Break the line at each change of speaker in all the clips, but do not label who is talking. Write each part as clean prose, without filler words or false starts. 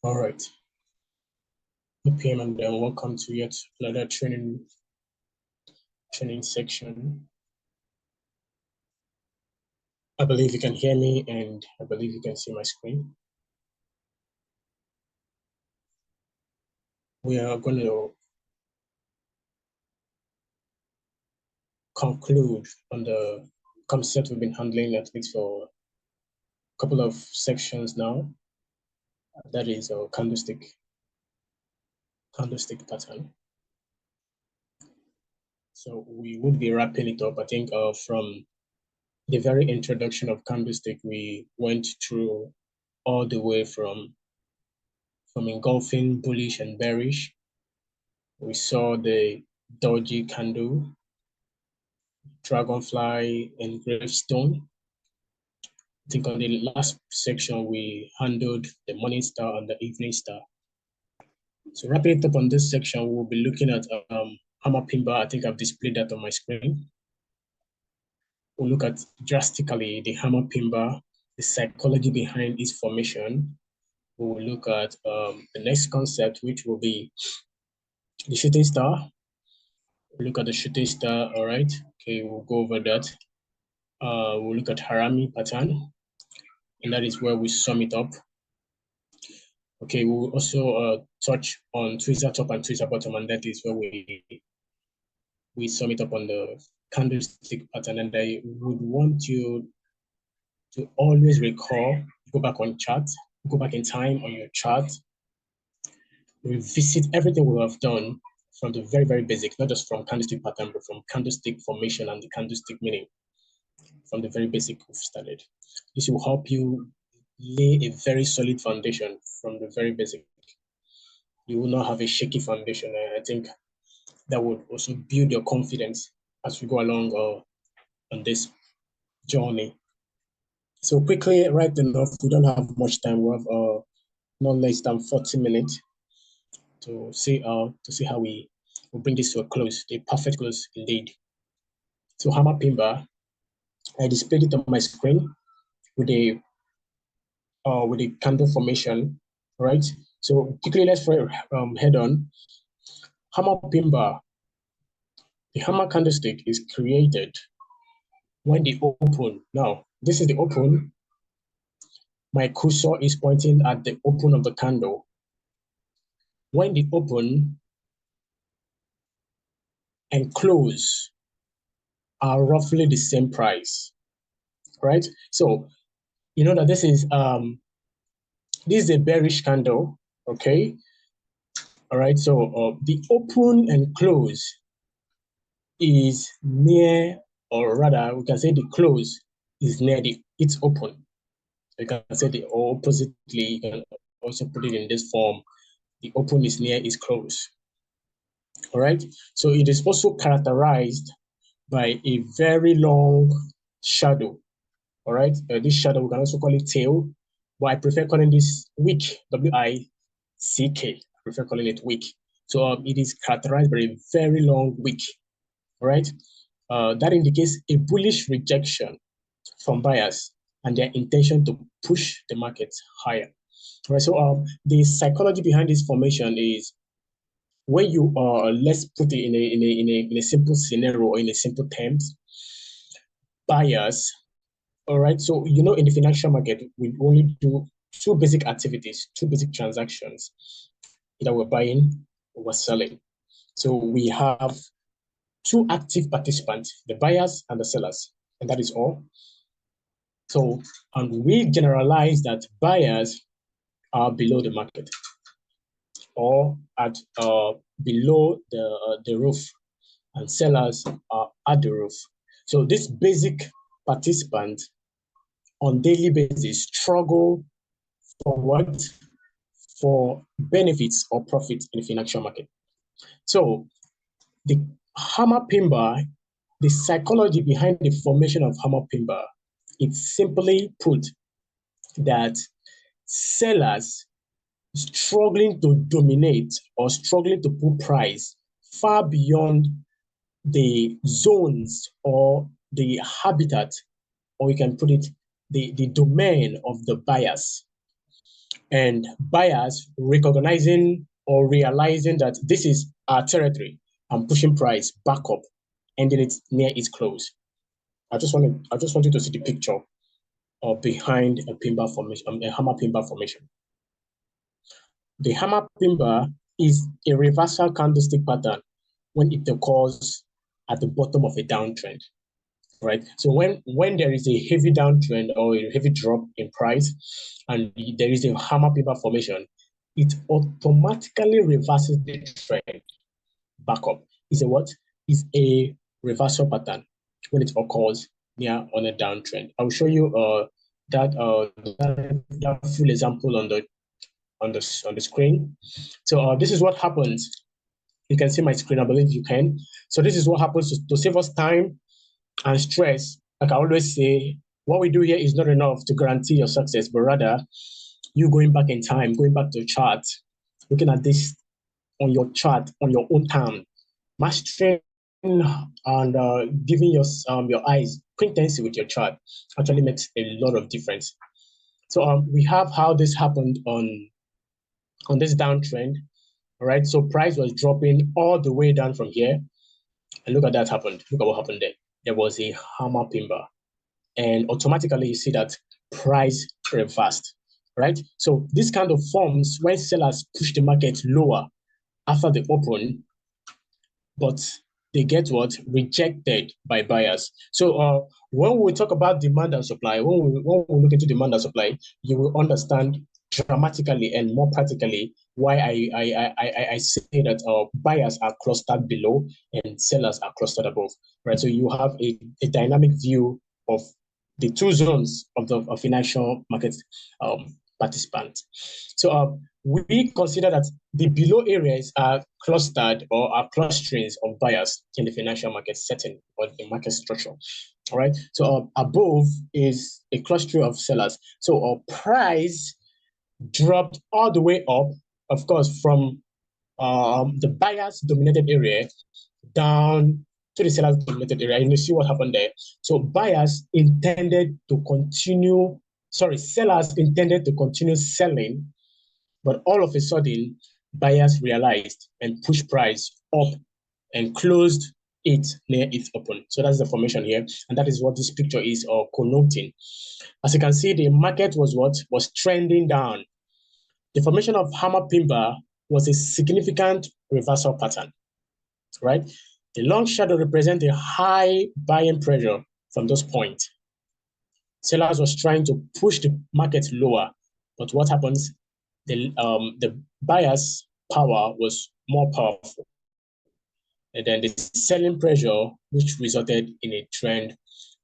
All right. Good PM and welcome to yet another training section. I believe you can hear me and I believe you can see my screen. We are going to conclude on the concept we've been handling at least for a couple of sections now. That is a candlestick pattern. So we would be wrapping it up. I think from the very introduction of candlestick, we went through all the way from engulfing bullish and bearish. We saw the doji candle, dragonfly, and gravestone. I think on the last section, we handled the morning star and the evening star. So wrapping it up on this section, we'll be looking at hammer pin bar. I think I've displayed that on my screen. We'll look at drastically the hammer pin bar, the psychology behind its formation. We will look at the next concept, which will be the shooting star. We'll look at the shooting star, all right? Okay, we'll go over that. We'll look at Harami pattern, and that is where we sum it up. Okay, we'll also touch on tweezer top and tweezer bottom, and that is where we sum it up on the candlestick pattern. And I would want you to always recall, go back on chart, go back in time on your chart, revisit everything we have done from the very, very basic, not just from candlestick pattern, but from candlestick formation and the candlestick meaning, from the very basic we've started. This will help you lay a very solid foundation from the very basic. You will not have a shaky foundation. I think that would also build your confidence as we go along on this journey. So quickly, right enough, we don't have much time. We have not less than 40 minutes to see how we will bring this to a close, a perfect close indeed. So hammer pin bar, I displayed it on my screen with a candle formation, right? So quickly, let's head on. Hammer pin bar. The hammer candlestick is created when they open. Now, this is the open. My cursor is pointing at the open of the candle. When they open and close are roughly the same price, right? So you know that this is a bearish candle, okay? All right, so the open and close is near, or rather, we can say the close is near its open. You can say the oppositely, you can also put it in this form. The open is near its close. All right, so it is also characterized by a very long shadow. All right, this shadow, we can also call it tail, but I prefer calling this wick, W-I-C-K. I prefer calling it wick. So it is characterized by a very long wick. All right, that indicates a bullish rejection from buyers and their intention to push the market higher. All right, so the psychology behind this formation is when you let's put it in a simple scenario or in a simple terms, buyers. All right, so you know in the financial market we only do two basic activities, two basic transactions, either we're buying or we're selling. So we have two active participants, the buyers and the sellers, and that is all. So, and we generalize that buyers are below the market or at below the roof, and sellers are at the roof. So this basic participant on daily basis struggle for what? For benefits or profits in the financial market. So the hammer pin bar, the psychology behind the formation of hammer pin bar, it's simply put that sellers struggling to dominate or struggling to put price far beyond the zones or the habitat, or you can put it, the domain of the buyers. and buyers recognizing or realizing that this is our territory and pushing price back up, ending it near its close. I just want you to see the picture behind a pin bar formation, a hammer pin bar formation. The hammer pin bar is a reversal candlestick pattern when it occurs at the bottom of a downtrend, right? So when there is a heavy downtrend or a heavy drop in price and there is a hammer pin bar formation, it automatically reverses the trend back up. Is a what? Is a reversal pattern when it occurs near on a downtrend. I'll show you that full example on the screen. So this is what happens. You can see my screen, I believe you can. So this is what happens to save us time and stress. Like I always say, what we do here is not enough to guarantee your success, but rather you going back in time, going back to the chart, looking at this on your chart, on your own time, mastering and giving your eyes quintessence with your chart actually makes a lot of difference. So we have how this happened on this downtrend. All right, so price was dropping all the way down from here, and look at that happened. Look at what happened there. There was a hammer pin bar, and automatically you see that price reversed. Right, so this kind of forms when sellers push the market lower after the open, but they get what? Rejected by buyers. So when we talk about demand and supply, when we look into demand and supply, you will understand dramatically and more practically why I say that buyers are clustered below and sellers are clustered above, right? So you have a dynamic view of the two zones of the financial market participants. So we consider that the below areas are clustered or are clusterings of buyers in the financial market setting or the market structure. All right. So above is a cluster of sellers. So price dropped all the way up, of course, from the buyers dominated area down to the sellers dominated area. And you see what happened there. So buyers intended to continue, sellers intended to continue selling, but all of a sudden, buyers realized and pushed price up and closed it near its open. So that's the formation here. And that is what this picture is connoting. As you can see, the market was trending down. The formation of hammer pin bar was a significant reversal pattern, right? The long shadow represents a high buying pressure from those points. Sellers was trying to push the market lower, but what happens? The buyer's power was more powerful. And then the selling pressure, which resulted in a trend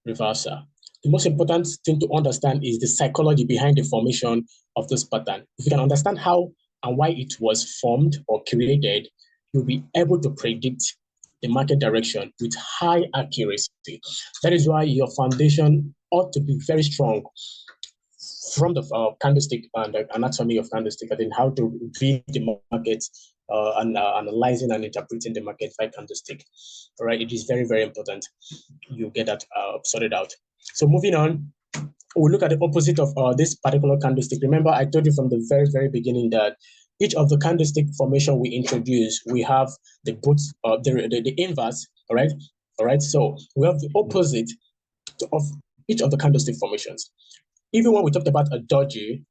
reversal. The most important thing to understand is the psychology behind the formation of this pattern. If you can understand how and why it was formed or created, you'll be able to predict the market direction with high accuracy. That is why your foundation ought to be very strong from the candlestick and the anatomy of candlestick, and then how to read the market and analyzing and interpreting the market by candlestick. All right, it is very, very important you get that sorted out. So moving on, we'll look at the opposite of this particular candlestick. Remember, I told you from the very, very beginning that each of the candlestick formation we introduce, we have the the inverse, all right? All right, so we have the opposite of each of the candlestick formations. Even when we talked about a doji,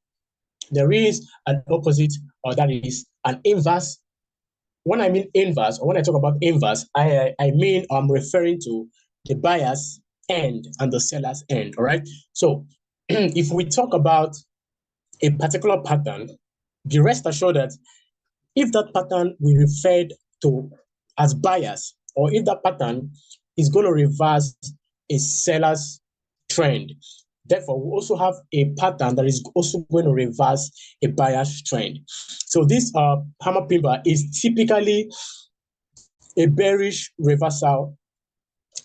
there is an opposite, or that is an inverse. When I mean inverse, or when I talk about inverse, I mean I'm referring to the buyer's end and the seller's end, all right? So if we talk about a particular pattern, be rest assured that if that pattern we referred to as buyers, or if that pattern is going to reverse a seller's trend, therefore, we also have a pattern that is also going to reverse a buyer's trend. So this hammer pin bar is typically a bearish reversal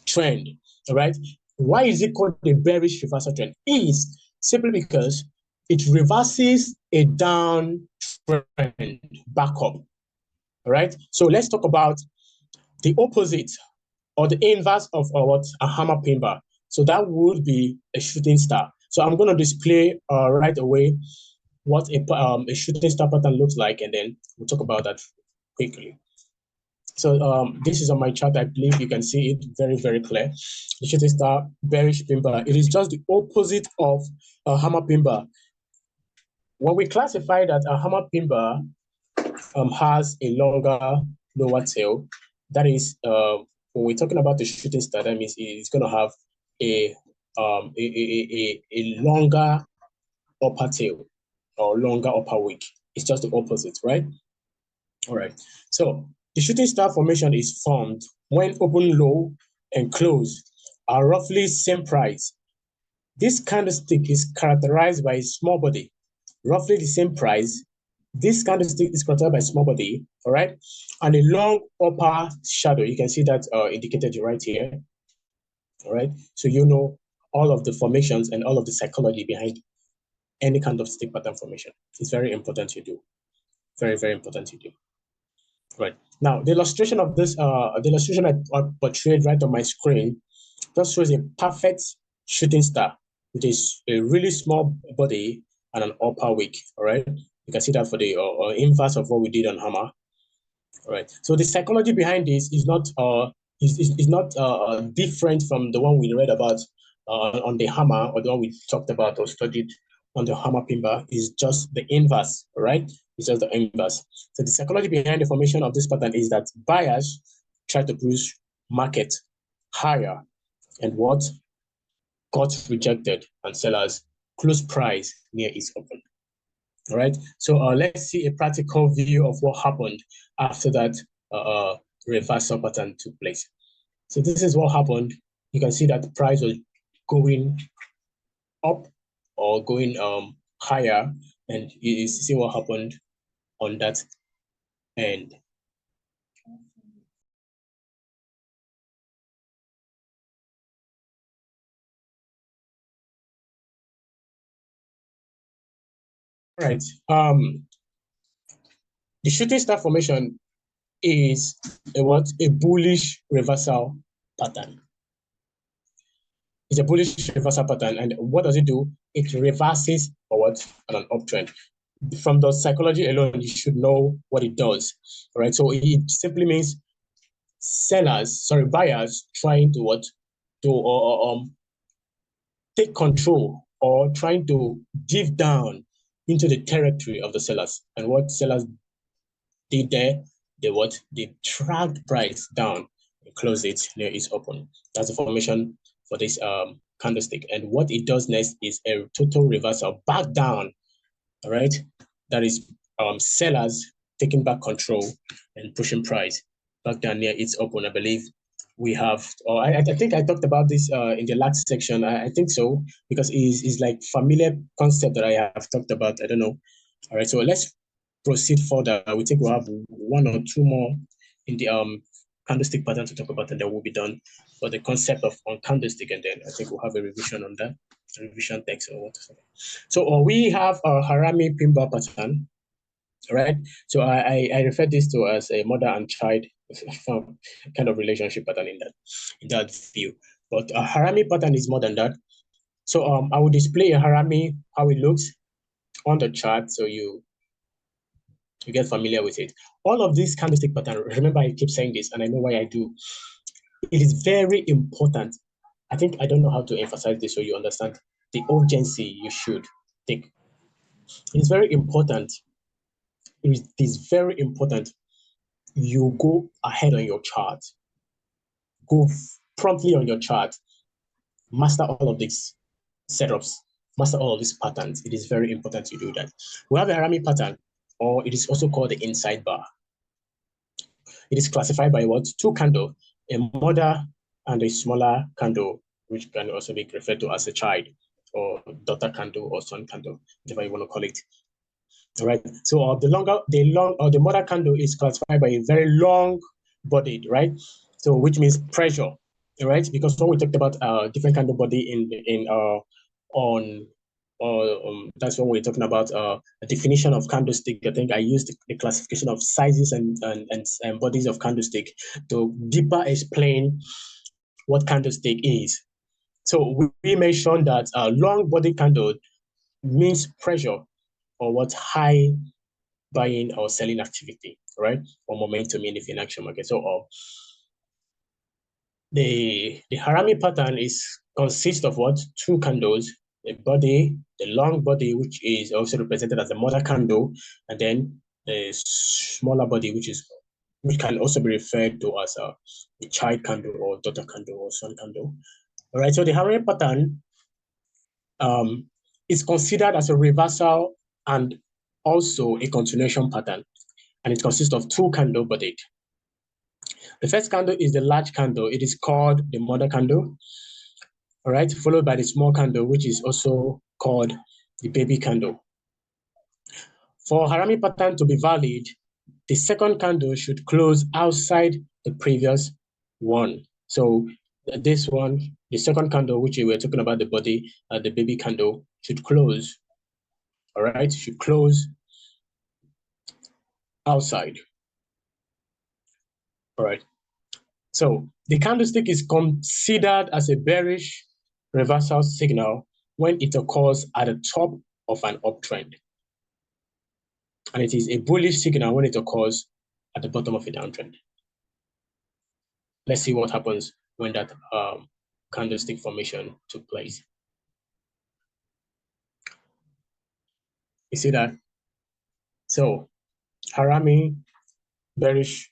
trend, all right? Why is it called a bearish reversal trend? It is simply because it reverses a down trend back up, all right? So let's talk about the opposite or the inverse of what a hammer pin bar. So that would be a shooting star. So I'm going to display right away what a shooting star pattern looks like, and then we'll talk about that quickly. So this is on my chart. I believe you can see it very, very clear. The shooting star bearish pin bar. It is just the opposite of a hammer pin bar. When we classify that a hammer pin bar has a longer lower tail, that is when we're talking about the shooting star, that means it's going to have a longer upper tail or longer upper wick. It's just the opposite, right? All right. So the shooting star formation is formed when open low and close are roughly same price. This candlestick is characterized by a small body, roughly the same price. This candlestick is characterized by a small body, all right, and a long upper shadow. You can see that indicated right here, all right. So you know all of the formations and all of the psychology behind any kind of stick pattern formation. It's very important you do. Very, very important you do. Right. Now, the illustration of this, the illustration I portrayed right on my screen just shows a perfect shooting star with a really small body and an upper wick, all right? You can see that for the inverse of what we did on hammer, all right? So the psychology behind this is not different from the one we read about on the hammer, or the one we talked about or studied on the hammer pin bar. Is just the inverse, all right? It's just the inverse. So the psychology behind the formation of this pattern is that buyers try to push market higher, and what got rejected, and sellers close price near its open. All right. So let's see a practical view of what happened after that reversal pattern took place. So this is what happened. You can see that the price was going up or going higher, and you see what happened on that end. All right. The shooting star formation is a bullish reversal pattern. It's a bullish reversal pattern, and what does it do? It reverses forward on an uptrend. From the psychology alone, you should know what it does. All right. So it simply means buyers trying to take control or trying to dive down into the territory of the sellers. And what sellers did there, they dragged price down and closed it near its open. That's the formation for this candlestick. And what it does next is a total reversal back down. All right, that is sellers taking back control and pushing price back down near its open. I believe we have, or I think I talked about this in the last section. I think so, because it's like familiar concept that I have talked about. I don't know. All right, so let's proceed further. We think we'll have one or two more in the candlestick pattern to talk about, and then we'll be done for the concept of on candlestick, and then I think we'll have a revision on that, revision text or what. So we have a Harami pin bar pattern, right? So I refer this to as a mother and child kind of relationship pattern in that view. But a Harami pattern is more than that. So I will display a Harami, how it looks on the chart, so you get familiar with it. All of these candlestick pattern, remember I keep saying this, and I know why I do. It is very important. I think I don't know how to emphasize this so you understand the urgency you should take. It's very important. It is very important you go ahead on your chart. Go promptly on your chart. Master all of these setups. Master all of these patterns. It is very important you do that. We have a Harami pattern, or it is also called the inside bar. It is classified by what? Two candles, a mother and a smaller candle, which can also be referred to as a child, or daughter candle, or son candle, whatever you want to call it. All right. So the mother candle is classified by a very long bodied, right? So which means pressure, right? Because when we talked about different kind of body that's when we're talking about a definition of candlestick. I think I used the classification of sizes and bodies of candlestick to deeper explain what candlestick is. So we mentioned that long body candle means pressure. or what high buying or selling activity, right? Or momentum in the financial market. So the Harami pattern consists of what? Two candles, the body, the long body, which is also represented as the mother candle, and then the smaller body, which can also be referred to as a child candle or daughter candle or son candle. All right, so the Harami pattern is considered as a reversal and also a continuation pattern, and it consists of two candle bodied. The first candle is the large candle. It is called the mother candle, all right, followed by the small candle, which is also called the baby candle. For Harami pattern to be valid, the second candle should close outside the previous one. So this one, the second candle, which we were talking about the body, the baby candle, should close, all right, should close outside, all right. So the candlestick is considered as a bearish reversal signal when it occurs at the top of an uptrend. And it is a bullish signal when it occurs at the bottom of a downtrend. Let's see what happens when that candlestick formation took place. You see that? So Harami bearish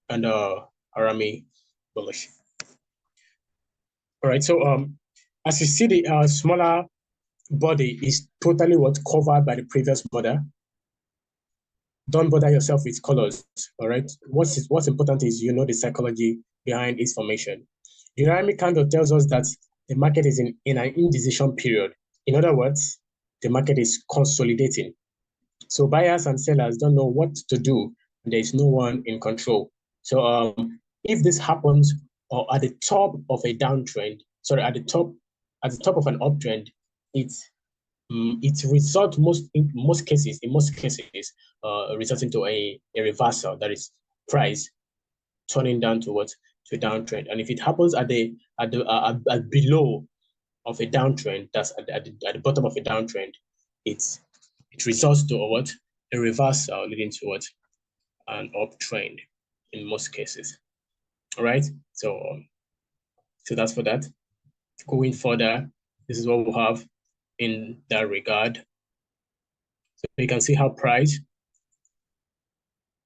and Harami bullish. All right, so as you see, the smaller body is totally what covered by the previous border. Don't bother yourself with colors, all right? What's important is you know the psychology behind its formation. The dynamic candle tells us that the market is in an indecision period. In other words, the market is consolidating. So buyers and sellers don't know what to do. There is no one in control. So if this happens or at the top of a downtrend, sorry, at the top of an uptrend, it results in most cases results into a reversal, that is price turning down towards to a downtrend. And if it happens at below of a downtrend, that's at the bottom of a downtrend, it results to what? A reversal leading towards an uptrend in most cases. All right, so that's for that. Going further, this is what we have in that regard. So you can see how price,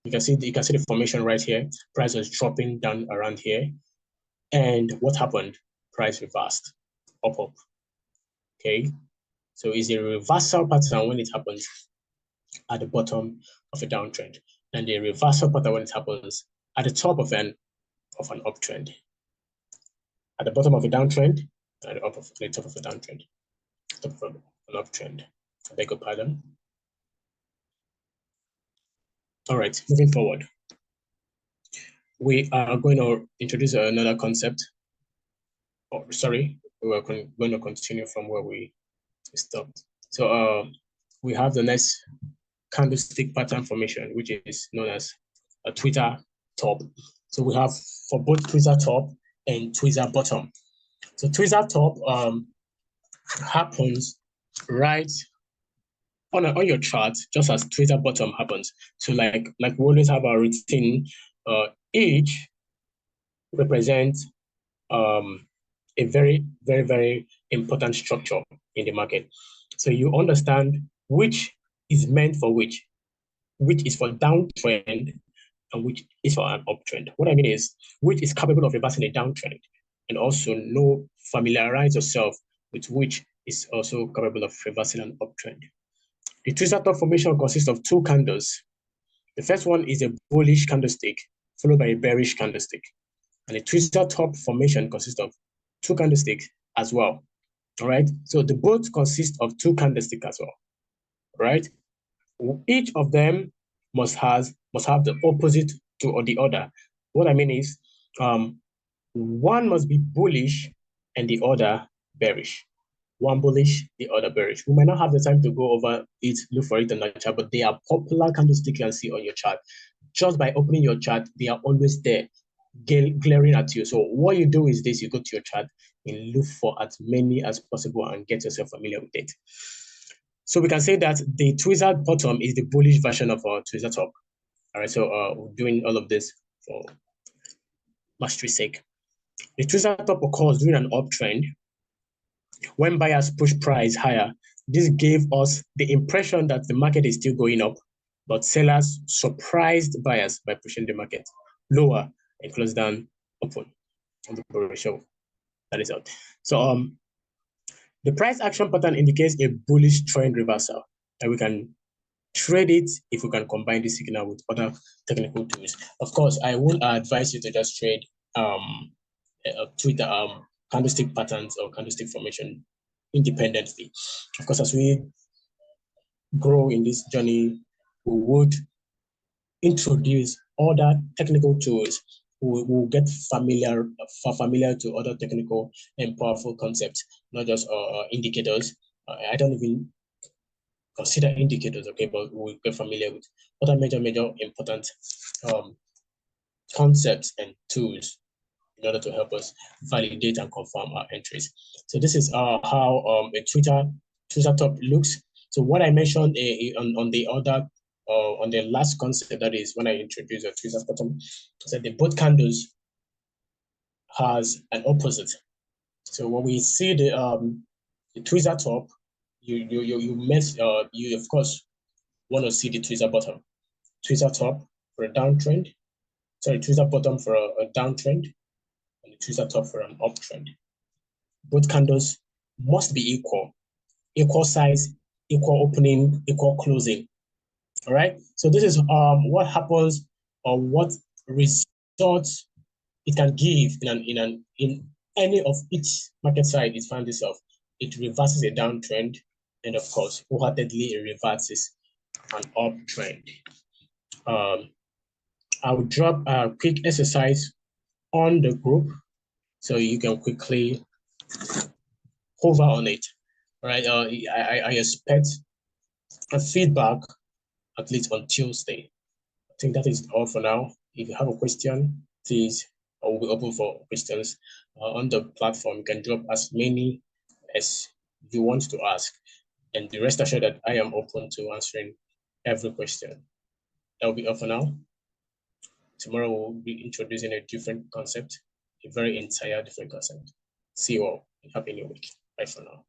you can see the formation right here. Price was dropping down around here. And what happened? Price reversed, up. Okay. So it's a reversal pattern when it happens at the bottom of a downtrend, and a reversal pattern when it happens at the top of an uptrend. At the bottom of a downtrend, at the top of a downtrend, top of an uptrend. I beg your pardon. All right, moving forward. We are going to introduce another concept. Oh, sorry, we are going to continue from where we stopped. So we have the next candlestick pattern formation, which is known as a tweezer top. So we have for both tweezer top and tweezer bottom. So tweezer top happens right on your chart, just as tweezer bottom happens. So like we always have our routine, each represents a very, very, very important structure in the market. So you understand which is meant for which is for downtrend and which is for an uptrend. What I mean is, which is capable of reversing a downtrend, and also familiarize yourself with which is also capable of reversing an uptrend. The tweezer top formation consists of two candles. The first one is a bullish candlestick, followed by a bearish candlestick. And the tweezer top formation consists of two candlesticks as well. All right. So the both consist of two candlesticks as well. Right. Each of them must have the opposite to the other. What I mean is, one must be bullish and the other bearish. One bullish, the other bearish. We might not have the time to go over it, look for it on the chart, but they are popular candlesticks you can see on your chart. Just by opening your chart, they are always there, glaring at you. So what you do is this: you go to your chart and look for as many as possible and get yourself familiar with it. So we can say that the tweezer bottom is the bullish version of our tweezer top. All right, so we're doing all of this for mastery's sake. The tweezer top occurs during an uptrend. When buyers push price higher, this gave us the impression that the market is still going up, but sellers surprised buyers by pushing the market lower and closed down open on the bullish show. That is out. So the price action pattern indicates a bullish trend reversal, and we can trade it if we can combine the signal with other technical tools. Of course, I won't advise you to just trade Twitter candlestick patterns or candlestick formation independently. Of course, as we grow in this journey, we would introduce other technical tools. We will get familiar to other technical and powerful concepts, not just indicators. I don't even consider indicators, okay, but we'll get familiar with other major important concepts and tools in order to help us validate and confirm our entries. So this is how a tweezer top looks. So what I mentioned on the other on the last concept, that is when I introduced a tweezer bottom, I said the both candles has an opposite. So when we see the tweezer top, you of course want to see the tweezer bottom. Tweezer top for a downtrend, sorry, tweezer bottom for a downtrend, and the tweezer top for an uptrend. Both candles must be equal size, equal opening, equal closing. All right. So this is what happens or what results it can give in any of each market side it finds itself. It reverses a downtrend, and of course, wholeheartedly it reverses an uptrend. I will drop a quick exercise on the group so you can quickly hover on it. All right. I expect a feedback at least on Tuesday. I think that is all for now. If you have a question, please, I will be open for questions on the platform. You can drop as many as you want to ask, and the rest assured that I am open to answering every question. That will be all for now. Tomorrow we'll be introducing a different concept, a very entire different concept. See you all. Happy New Week. Bye for now.